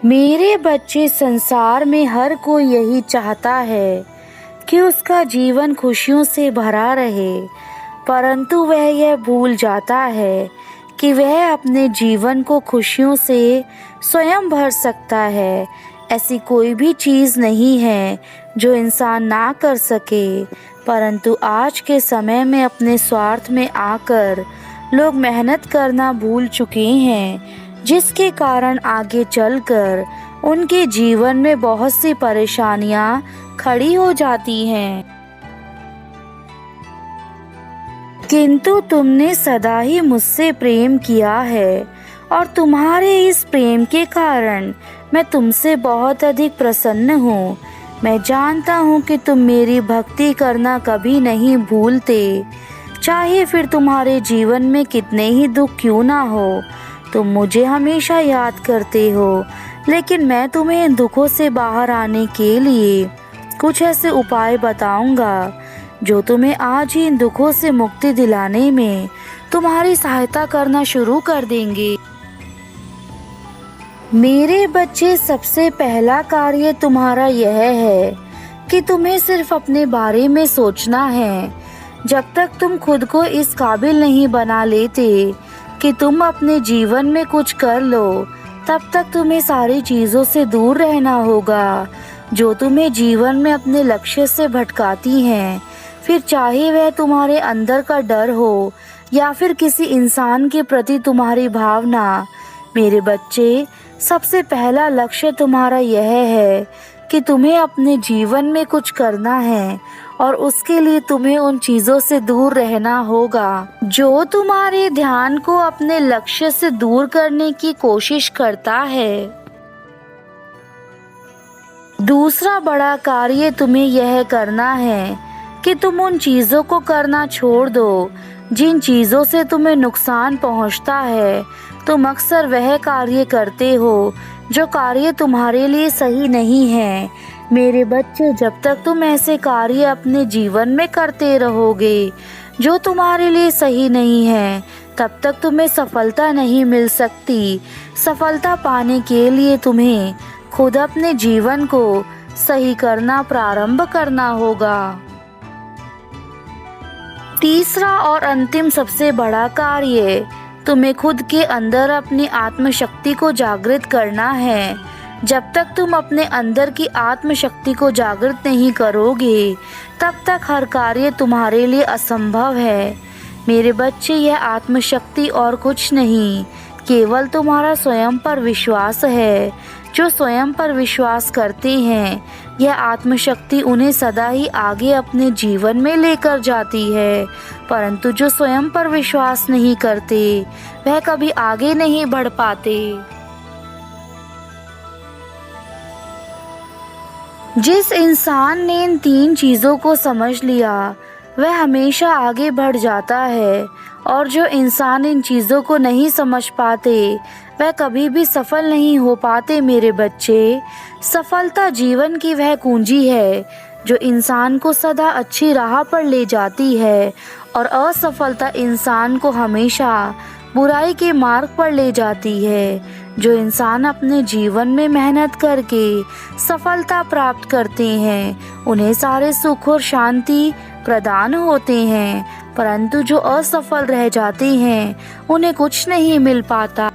मेरे बच्चे, संसार में हर कोई यही चाहता है कि उसका जीवन खुशियों से भरा रहे, परंतु वह यह भूल जाता है कि वह अपने जीवन को खुशियों से स्वयं भर सकता है। ऐसी कोई भी चीज़ नहीं है जो इंसान ना कर सके, परंतु आज के समय में अपने स्वार्थ में आकर लोग मेहनत करना भूल चुके हैं, जिसके कारण आगे चलकर उनके जीवन में बहुत सी परेशानियां खड़ी हो जाती हैं। किंतु तुमने सदा ही मुझसे प्रेम किया है और तुम्हारे इस प्रेम के कारण मैं तुमसे बहुत अधिक प्रसन्न हूँ। मैं जानता हूँ कि तुम मेरी भक्ति करना कभी नहीं भूलते, चाहे फिर तुम्हारे जीवन में कितने ही दुख क्यों ना हो। तुम मुझे हमेशा याद करते हो, लेकिन मैं तुम्हें इन दुखों से बाहर आने के लिए कुछ ऐसे उपाय बताऊंगा जो तुम्हें आज ही इन दुखों से मुक्ति दिलाने में तुम्हारी सहायता करना शुरू कर देंगे। मेरे बच्चे, सबसे पहला कार्य तुम्हारा यह है कि तुम्हें सिर्फ अपने बारे में सोचना है। जब तक तुम खुद को इस काबिल नहीं बना लेते कि तुम अपने जीवन में कुछ कर लो, तब तक तुम्हें सारी चीज़ों से दूर रहना होगा जो तुम्हें जीवन में अपने लक्ष्य से भटकाती हैं। फिर चाहे वह तुम्हारे अंदर का डर हो या फिर किसी इंसान के प्रति तुम्हारी भावना। मेरे बच्चे, सबसे पहला लक्ष्य तुम्हारा यह है कि तुम्हें अपने जीवन में कुछ करना है और उसके लिए तुम्हें उन चीज़ों से दूर रहना होगा जो तुम्हारे ध्यान को अपने लक्ष्य से दूर करने की कोशिश करता है। दूसरा बड़ा कार्य तुम्हें यह करना है कि तुम उन चीज़ों को करना छोड़ दो जिन चीज़ों से तुम्हें नुकसान पहुंचता है। तुम अक्सर वह कार्य करते हो जो कार्य तुम्हारे लिए सही नहीं है। मेरे बच्चे, जब तक तुम ऐसे कार्य अपने जीवन में करते रहोगे जो तुम्हारे लिए सही नहीं है, तब तक तुम्हें सफलता नहीं मिल सकती। सफलता पाने के लिए तुम्हें खुद अपने जीवन को सही करना प्रारंभ करना होगा। तीसरा और अंतिम सबसे बड़ा कार्य तुम्हें खुद के अंदर अपनी आत्मशक्ति को जागृत करना है। जब तक तुम अपने अंदर की आत्मशक्ति को जागृत नहीं करोगे, तब तक हर कार्य तुम्हारे लिए असंभव है। मेरे बच्चे, यह आत्मशक्ति और कुछ नहीं, केवल तुम्हारा स्वयं पर विश्वास है। जो स्वयं पर विश्वास करते हैं, यह आत्मशक्ति उन्हें सदा ही आगे अपने जीवन में लेकर जाती है, परंतु जो स्वयं पर विश्वास नहीं करते, वह कभी आगे नहीं बढ़ पाते। जिस इंसान ने इन तीन चीज़ों को समझ लिया, वह हमेशा आगे बढ़ जाता है, और जो इंसान इन चीज़ों को नहीं समझ पाते, वह कभी भी सफल नहीं हो पाते। मेरे बच्चे, सफलता जीवन की वह कुंजी है जो इंसान को सदा अच्छी राह पर ले जाती है, और असफलता इंसान को हमेशा बुराई के मार्ग पर ले जाती है। जो इंसान अपने जीवन में मेहनत करके सफलता प्राप्त करते हैं, उन्हें सारे सुख और शांति प्रदान होते हैं, परंतु जो असफल रह जाते हैं, उन्हें कुछ नहीं मिल पाता।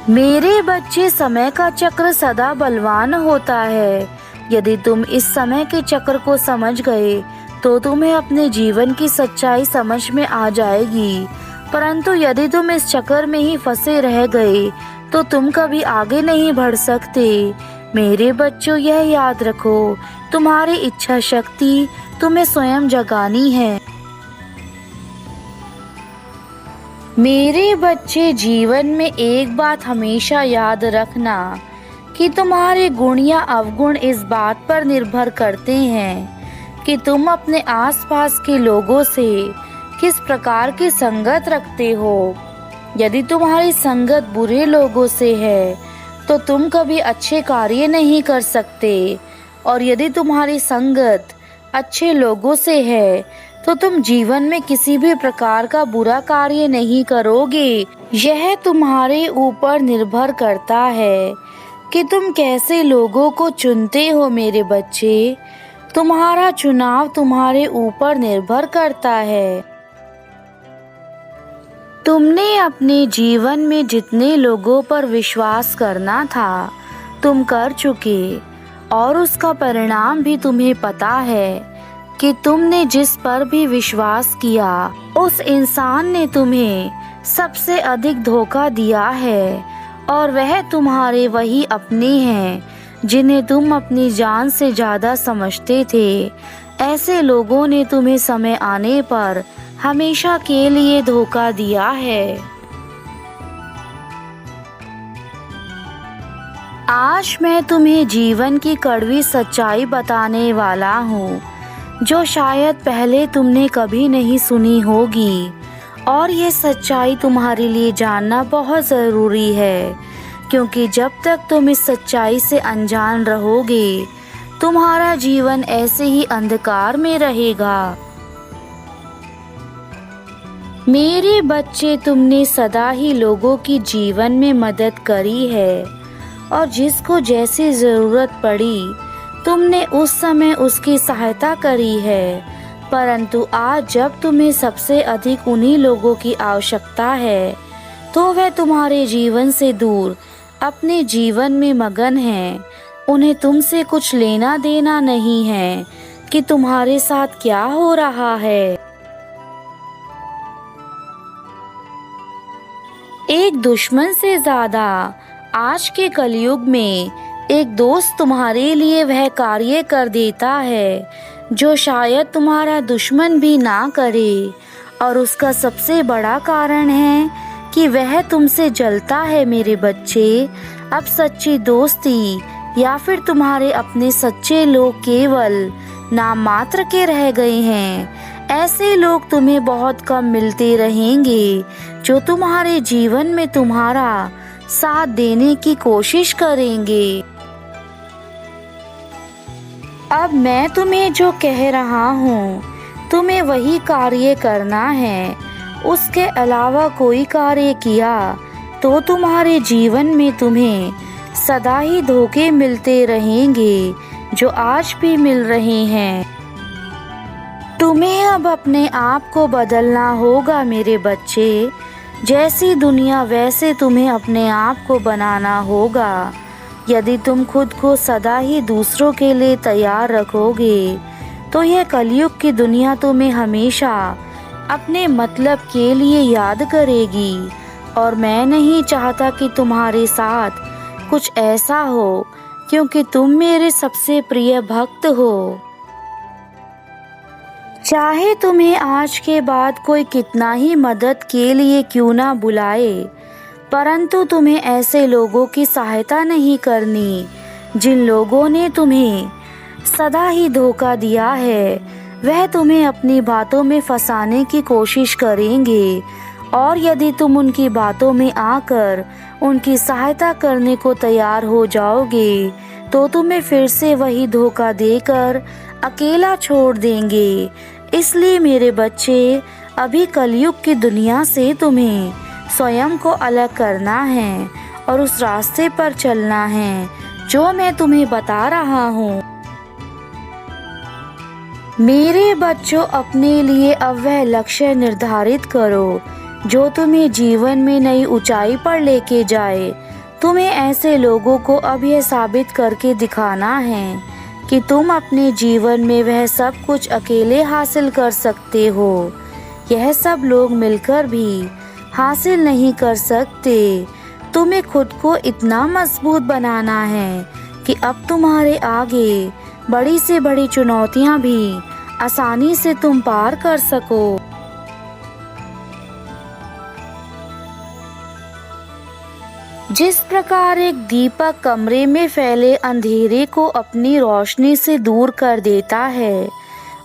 मेरे बच्चे, समय का चक्र सदा बलवान होता है। यदि तुम इस समय के चक्र को समझ गए तो तुम्हें अपने जीवन की सच्चाई समझ में आ जाएगी, परंतु यदि तुम इस चक्र में ही फंसे रह गए तो तुम कभी आगे नहीं बढ़ सकते। मेरे बच्चों, यह याद रखो, तुम्हारी इच्छा शक्ति तुम्हें स्वयं जगानी है। मेरे बच्चे, जीवन में एक बात हमेशा याद रखना कि तुम्हारे गुण या अवगुण इस बात पर निर्भर करते हैं कि तुम अपने आसपास के लोगों से किस प्रकार की संगत रखते हो। यदि तुम्हारी संगत बुरे लोगों से है तो तुम कभी अच्छे कार्य नहीं कर सकते, और यदि तुम्हारी संगत अच्छे लोगों से है तो तुम जीवन में किसी भी प्रकार का बुरा कार्य नहीं करोगे। यह तुम्हारे ऊपर निर्भर करता है कि तुम कैसे लोगों को चुनते हो मेरे बच्चे। तुम्हारा चुनाव तुम्हारे ऊपर निर्भर करता है। तुमने अपने जीवन में जितने लोगों पर विश्वास करना था तुम कर चुके, और उसका परिणाम भी तुम्हें पता है कि तुमने जिस पर भी विश्वास किया उस इंसान ने तुम्हें सबसे अधिक धोखा दिया है, और वह तुम्हारे वही अपने हैं जिन्हें तुम अपनी जान से ज़्यादा समझते थे। ऐसे लोगों ने तुम्हें समय आने पर हमेशा के लिए धोखा दिया है। आज मैं तुम्हें जीवन की कड़वी सच्चाई बताने वाला हूँ, जो शायद पहले तुमने कभी नहीं सुनी होगी, और ये सच्चाई तुम्हारे लिए जानना बहुत ज़रूरी है, क्योंकि जब तक तुम इस सच्चाई से अनजान रहोगे तुम्हारा जीवन ऐसे ही अंधकार में रहेगा। मेरे बच्चे, तुमने सदा ही लोगों की जीवन में मदद करी है, और जिसको जैसी ज़रूरत पड़ी तुमने उस समय उसकी सहायता करी है। परंतु आज जब तुम्हें सबसे अधिक उन्हीं लोगों की आवश्यकता है तो वह तुम्हारे जीवन से दूर अपने जीवन में मगन हैं। उन्हें तुमसे कुछ लेना देना नहीं है कि तुम्हारे साथ क्या हो रहा है। एक दुश्मन से ज़्यादा आज के कलयुग में एक दोस्त तुम्हारे लिए वह कार्य कर देता है जो शायद तुम्हारा दुश्मन भी ना करे, और उसका सबसे बड़ा कारण है कि वह तुमसे जलता है मेरे बच्चे। अब सच्ची दोस्ती या फिर तुम्हारे अपने सच्चे लोग केवल नाम मात्र के रह गए हैं। ऐसे लोग तुम्हें बहुत कम मिलते रहेंगे जो तुम्हारे जीवन में तुम्हारा साथ देने की कोशिश करेंगे। अब मैं तुम्हें जो कह रहा हूँ तुम्हें वही कार्य करना है। उसके अलावा कोई कार्य किया तो तुम्हारे जीवन में तुम्हें सदा ही धोखे मिलते रहेंगे जो आज भी मिल रहे हैं। तुम्हें अब अपने आप को बदलना होगा मेरे बच्चे। जैसी दुनिया वैसे तुम्हें अपने आप को बनाना होगा। यदि तुम खुद को सदा ही दूसरों के लिए तैयार रखोगे तो यह कलयुग की दुनिया तुम्हें हमेशा अपने मतलब के लिए याद करेगी, और मैं नहीं चाहता कि तुम्हारे साथ कुछ ऐसा हो, क्योंकि तुम मेरे सबसे प्रिय भक्त हो। चाहे तुम्हें आज के बाद कोई कितना ही मदद के लिए क्यों ना बुलाए, परंतु तुम्हें ऐसे लोगों की सहायता नहीं करनी जिन लोगों ने तुम्हें सदा ही धोखा दिया है। वह तुम्हें अपनी बातों में फंसाने की कोशिश करेंगे, और यदि तुम उनकी बातों में आकर उनकी सहायता करने को तैयार हो जाओगे तो तुम्हें फिर से वही धोखा देकर अकेला छोड़ देंगे। इसलिए मेरे बच्चे, अभी कलयुग की दुनिया से तुम्हें स्वयं को अलग करना है और उस रास्ते पर चलना है जो मैं तुम्हें बता रहा हूँ। मेरे बच्चों, अपने लिए अब वह लक्ष्य निर्धारित करो जो तुम्हें जीवन में नई ऊंचाई पर लेके जाए। तुम्हें ऐसे लोगों को अब यह साबित करके दिखाना है कि तुम अपने जीवन में वह सब कुछ अकेले हासिल कर सकते हो। यह सब लोग मिलकर भी हासिल नहीं कर सकते। तुम्हें खुद को इतना मजबूत बनाना है कि अब तुम्हारे आगे बड़ी से बड़ी चुनौतियां भी आसानी से तुम पार कर सको। जिस प्रकार एक दीपक कमरे में फैले अंधेरे को अपनी रोशनी से दूर कर देता है,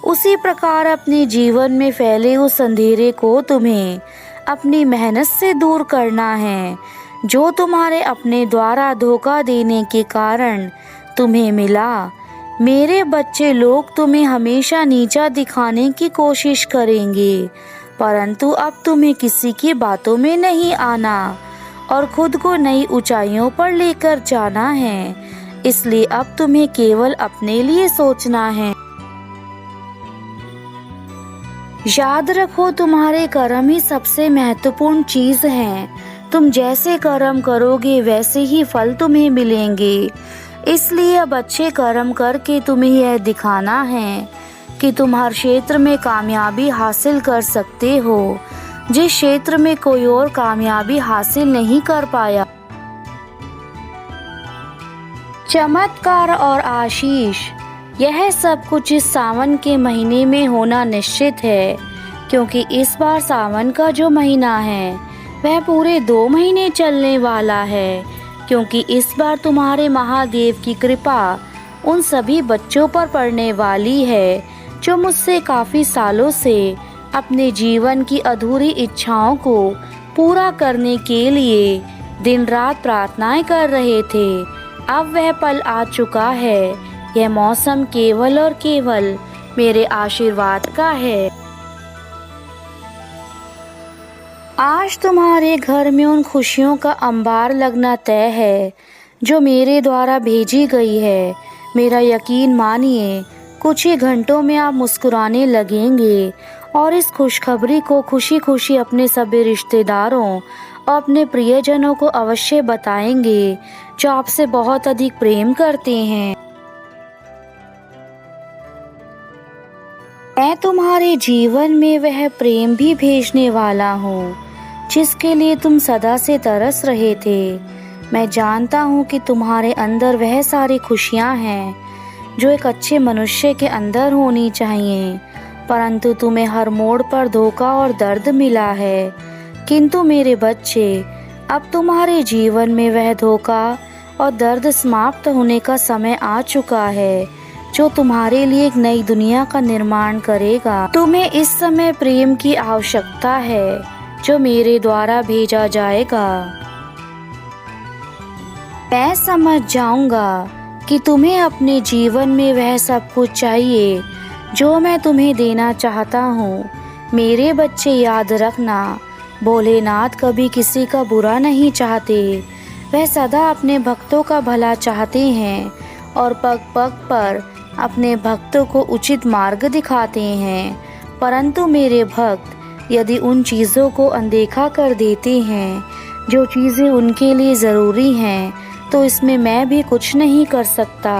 उसी प्रकार अपने जीवन में फैले उस अंधेरे को तुम्हें अपनी मेहनत से दूर करना है जो तुम्हारे अपने द्वारा धोखा देने के कारण तुम्हें मिला। मेरे बच्चे, लोग तुम्हें हमेशा नीचा दिखाने की कोशिश करेंगे, परंतु अब तुम्हें किसी की बातों में नहीं आना और खुद को नई ऊंचाइयों पर लेकर जाना है। इसलिए अब तुम्हें केवल अपने लिए सोचना है। याद रखो, तुम्हारे कर्म ही सबसे महत्वपूर्ण चीज है। तुम जैसे कर्म करोगे वैसे ही फल तुम्हें मिलेंगे। इसलिए अब अच्छे कर्म करके तुम्हें यह दिखाना है कि तुम हर क्षेत्र में कामयाबी हासिल कर सकते हो, जिस क्षेत्र में कोई और कामयाबी हासिल नहीं कर पाया। चमत्कार और आशीष, यह सब कुछ इस सावन के महीने में होना निश्चित है, क्योंकि इस बार सावन का जो महीना है वह पूरे 2 महीने चलने वाला है। क्योंकि इस बार तुम्हारे महादेव की कृपा उन सभी बच्चों पर पड़ने वाली है जो मुझसे काफी सालों से अपने जीवन की अधूरी इच्छाओं को पूरा करने के लिए दिन रात प्रार्थनाएं कर रहे थे। अब वह पल आ चुका है। यह मौसम केवल और केवल मेरे आशीर्वाद का है। आज तुम्हारे घर में उन खुशियों का अंबार लगना तय है जो मेरे द्वारा भेजी गई है। मेरा यकीन मानिए, कुछ ही घंटों में आप मुस्कुराने लगेंगे और इस खुशखबरी को खुशी खुशी अपने सभी रिश्तेदारों और अपने प्रियजनों को अवश्य बताएंगे जो आपसे बहुत अधिक प्रेम करते हैं। मैं तुम्हारे जीवन में वह प्रेम भी भेजने वाला हूँ जिसके लिए तुम सदा से तरस रहे थे। मैं जानता हूँ कि तुम्हारे अंदर वह सारी खुशियाँ हैं जो एक अच्छे मनुष्य के अंदर होनी चाहिए, परंतु तुम्हें हर मोड़ पर धोखा और दर्द मिला है। किंतु मेरे बच्चे, अब तुम्हारे जीवन में वह धोखा और दर्द समाप्त होने का समय आ चुका है जो तुम्हारे लिए एक नई दुनिया का निर्माण करेगा। तुम्हें इस समय प्रेम की आवश्यकता है जो मेरे द्वारा भेजा जाएगा। मैं समझ जाऊंगा कि तुम्हें अपने जीवन में वह सब कुछ चाहिए जो मैं तुम्हें देना चाहता हूँ। मेरे बच्चे, याद रखना, भोलेनाथ कभी किसी का बुरा नहीं चाहते। वह सदा अपने भक्तों का भला चाहते हैं और पग पग पर अपने भक्तों को उचित मार्ग दिखाते हैं। परंतु मेरे भक्त यदि उन चीज़ों को अनदेखा कर देते हैं जो चीज़ें उनके लिए ज़रूरी हैं, तो इसमें मैं भी कुछ नहीं कर सकता।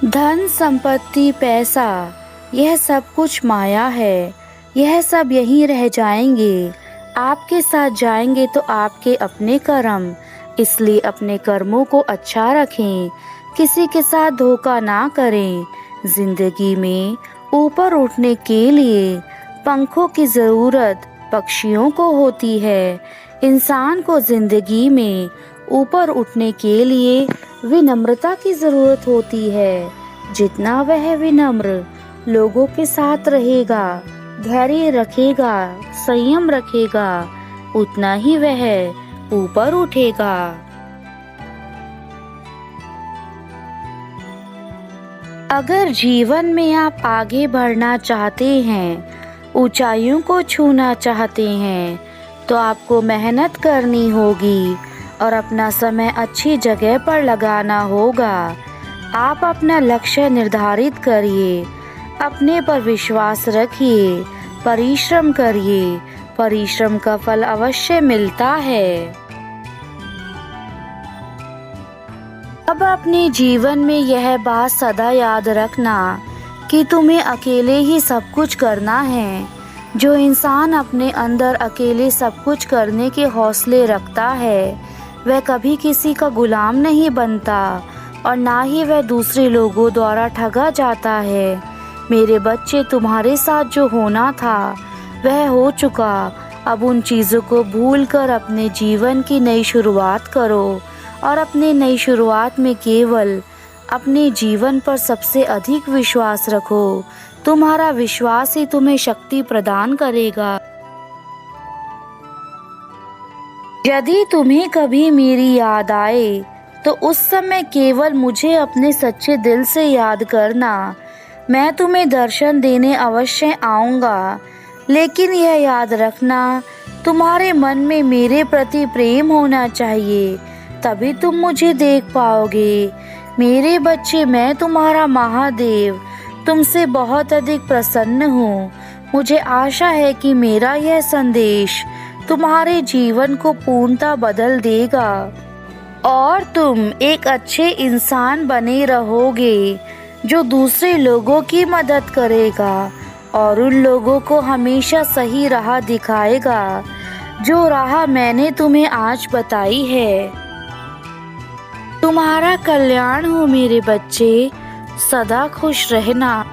धन, संपत्ति, पैसा, यह सब कुछ माया है। यह सब यहीं रह जाएंगे। आपके साथ जाएंगे तो आपके अपने कर्म। इसलिए अपने कर्मों को अच्छा रखें, किसी के साथ धोखा ना करें। जिंदगी में ऊपर उठने के लिए पंखों की जरूरत पक्षियों को होती है। इंसान को जिंदगी में ऊपर उठने के लिए विनम्रता की जरूरत होती है। जितना वह विनम्र लोगों के साथ रहेगा, धैर्य रखेगा, संयम रखेगा, उतना ही वह ऊपर उठेगा। अगर जीवन में आप आगे बढ़ना चाहते हैं, ऊंचाइयों को छूना चाहते हैं, तो आपको मेहनत करनी होगी और अपना समय अच्छी जगह पर लगाना होगा। आप अपना लक्ष्य निर्धारित करिए, अपने पर विश्वास रखिए, परिश्रम करिए। परिश्रम का फल अवश्य मिलता है। अब अपने जीवन में यह बात सदा याद रखना कि तुम्हें अकेले ही सब कुछ करना है। जो इंसान अपने अंदर अकेले सब कुछ करने के हौसले रखता है, वह कभी किसी का गुलाम नहीं बनता और ना ही वह दूसरे लोगों द्वारा ठगा जाता है। मेरे बच्चे, तुम्हारे साथ जो होना था वह हो चुका। अब उन चीज़ों को भूलकर अपने जीवन की नई शुरुआत करो और अपने नई शुरुआत में केवल अपने जीवन पर सबसे अधिक विश्वास रखो। तुम्हारा विश्वास ही तुम्हें शक्ति प्रदान करेगा। यदि तुम्हें कभी मेरी याद आए तो उस समय केवल मुझे अपने सच्चे दिल से याद करना। मैं तुम्हें दर्शन देने अवश्य आऊँगा, लेकिन यह याद रखना, तुम्हारे मन में मेरे प्रति प्रेम होना चाहिए, तभी तुम मुझे देख पाओगे। मेरे बच्चे, मैं तुम्हारा महादेव तुमसे बहुत अधिक प्रसन्न हूँ। मुझे आशा है कि मेरा यह संदेश तुम्हारे जीवन को पूर्णतः बदल देगा और तुम एक अच्छे इंसान बने रहोगे जो दूसरे लोगों की मदद करेगा और उन लोगों को हमेशा सही राह दिखाएगा, जो राह मैंने तुम्हें आज बताई है। तुम्हारा कल्याण हो मेरे बच्चे, सदा खुश रहना।